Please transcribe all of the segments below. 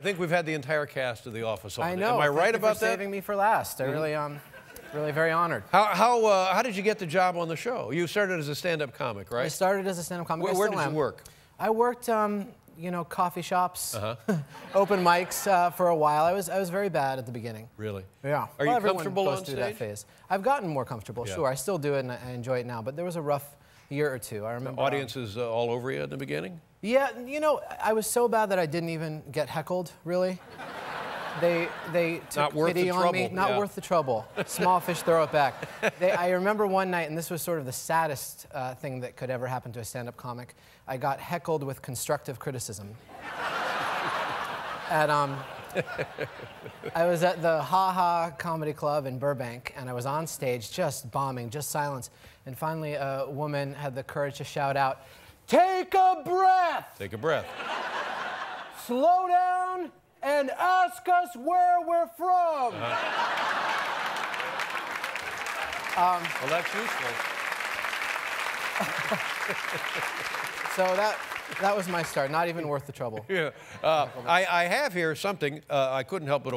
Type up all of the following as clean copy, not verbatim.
think we've had the entire cast of The Office on. I know. Am I right about that? Saving me for last. I really, really very honored. How did you get the job on the show? You started as a stand-up comic, right? I started as a stand-up comic. Where did you work? I worked, you know, coffee shops, open mics for a while. I was very bad at the beginning. Really? Yeah. Are you comfortable on stage? That phase. I've gotten more comfortable, sure. I still do it and I enjoy it now, but there was a rough year or two. I remember. The audiences all over you at the beginning? Yeah, you know, I was so bad that I didn't even get heckled, really. They took pity on me. Not worth the trouble. Small fish, throw it back. I remember one night, and this was sort of the saddest thing that could ever happen to a stand-up comic. I got heckled with constructive criticism. I was at the Ha Ha Comedy Club in Burbank, and I was on stage just bombing, just silence. And finally, a woman had the courage to shout out, "Take a breath! Take a breath. Slow down and ask us where we're from." Well, that's useful. So that was my start. Not even worth the trouble. Yeah. I have here something I couldn't help but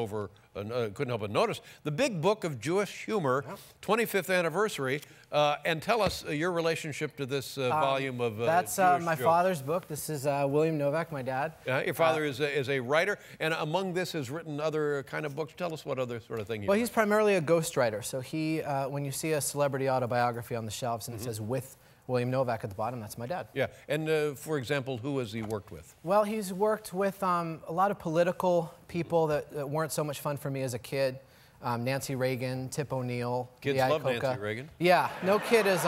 notice. The Big Book of Jewish Humor, 25th anniversary, and tell us your relationship to this volume of that's Jewish my jokes. Father's book. This is William Novak, my dad. Your father is a writer, and among this has written other kind of books. Tell us what other sort of thing Well, he's primarily a ghostwriter. So he, when you see a celebrity autobiography on the shelves and it says with William Novak at the bottom, that's my dad. Yeah, and for example, who has he worked with? Well, he's worked with a lot of political people that weren't so much fun for me as a kid. Nancy Reagan, Tip O'Neill. Kids love Nancy Reagan. Yeah, no kid is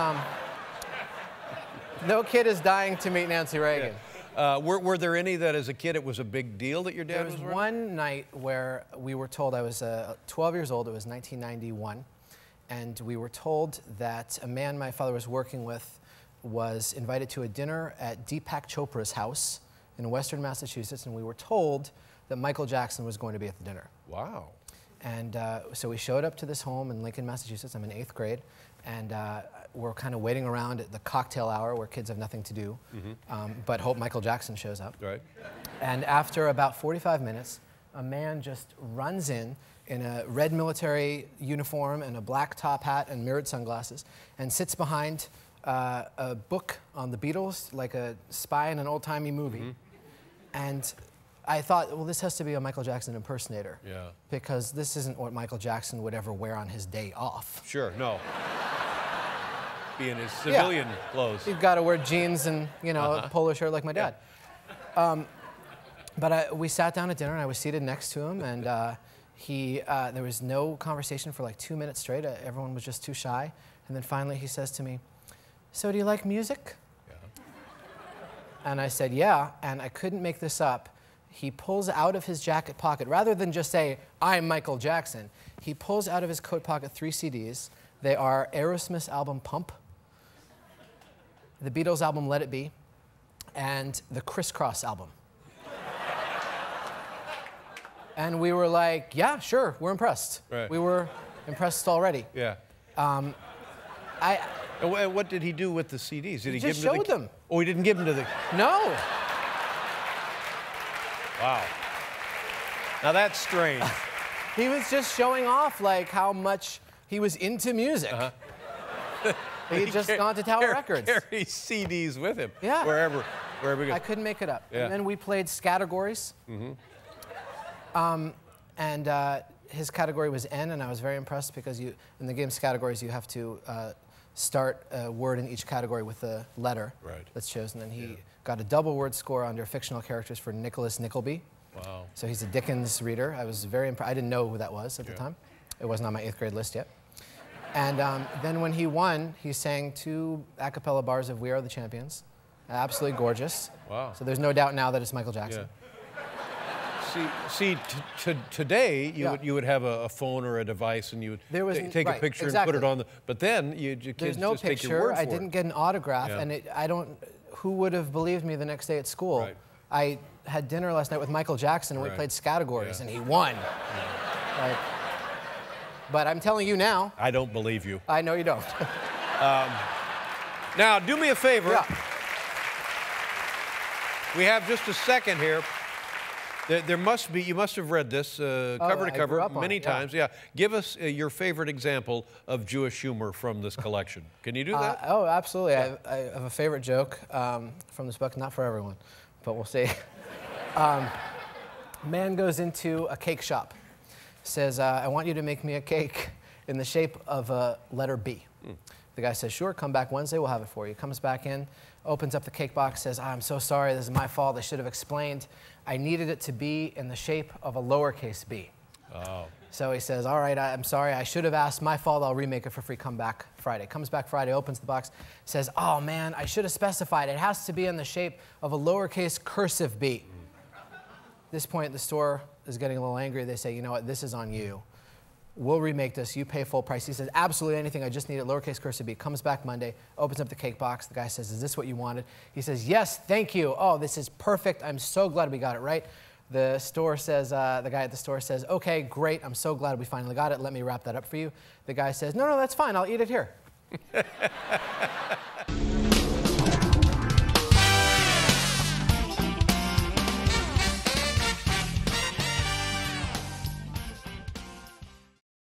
dying to meet Nancy Reagan. Yeah. Were there any that as a kid it was a big deal that your dad was working? There was one night where we were told, I was 12 years old, it was 1991, and we were told that a man my father was working with was invited to a dinner at Deepak Chopra's house in Western Massachusetts, and we were told that Michael Jackson was going to be at the dinner. Wow. And so we showed up to this home in Lincoln, Massachusetts. I'm in 8th grade, and we're kind of waiting around at the cocktail hour where kids have nothing to do, but hope Michael Jackson shows up. Right. And after about 45 minutes, a man just runs in a red military uniform and a black top hat and mirrored sunglasses, and sits behind a book on the Beatles, like a spy in an old-timey movie. And I thought, well, this has to be a Michael Jackson impersonator. Yeah. Because this isn't what Michael Jackson would ever wear on his day off. Sure, no. Be in his civilian clothes. You've got to wear jeans and, you know, a polo shirt like my dad. But we sat down at dinner, and I was seated next to him, and there was no conversation for like 2 minutes straight. Everyone was just too shy. And then finally he says to me, "So do you like music?" Yeah. And I said, "Yeah," and I couldn't make this up. He pulls out of his jacket pocket, rather than just say, "I'm Michael Jackson," he pulls out of his coat pocket 3 CDs. They are Aerosmith's album Pump, the Beatles album Let It Be, and the Criss Cross album. And we were like, yeah, sure, we're impressed. Right. We were impressed already. Yeah. What did he do with the CDs? Did he just give them showed to the... them. Oh, he didn't give them to the... No. Wow. Now that's strange. He was just showing off like how much he was into music. He'd just gone to Tower Records. Carry CDs with him. Yeah. Wherever he goes. I couldn't make it up. Yeah. And then we played categories. And his category was N, and I was very impressed because in the game's categories you have to start a word in each category with a letter that's chosen. And he got a double word score under fictional characters for Nicholas Nickleby. Wow. So he's a Dickens reader. I was very impressed. I didn't know who that was at the time. It wasn't on my 8th grade list yet. And then when he won, he sang 2 a cappella bars of We Are the Champions. Absolutely gorgeous. Wow. So there's no doubt now that it's Michael Jackson. See, today you would have a phone or a device, and you would take a picture and put it on the. But then your kids There's no just take your picture. word for I didn't get an autograph, and I don't. Who would have believed me the next day at school? Right. I had dinner last night with Michael Jackson, and we played categories, and he won. Like, but I'm telling you now. I don't believe you. I know you don't. Now, do me a favor. Yeah. We have just a second here. There must be, you must have read this cover to cover many times. Yeah. Give us your favorite example of Jewish humor from this collection. Can you do that? Oh, absolutely. Yeah. I have a favorite joke from this book, not for everyone, but we'll see. Man goes into a cake shop, says, I want you to make me a cake in the shape of a letter B. The guy says, sure, come back Wednesday, we'll have it for you. Comes back in, opens up the cake box, says, I'm so sorry, this is my fault, I should have explained. I needed it to be in the shape of a lowercase b. Oh. So he says, all right, I'm sorry, I should have asked, my fault, I'll remake it for free, come back Friday. Comes back Friday, opens the box, says, oh man, I should have specified, it has to be in the shape of a lowercase cursive b. At this point, the store is getting a little angry. They say, you know what, this is on you. We'll remake this, you pay full price. He says, absolutely anything, I just need it lowercase cursive b. Comes back Monday, opens up the cake box. The guy says, is this what you wanted? He says, yes, thank you. Oh, this is perfect. I'm so glad we got it right. The store says, the guy at the store says, okay, great. I'm so glad we finally got it. Let me wrap that up for you. The guy says, no, that's fine. I'll eat it here.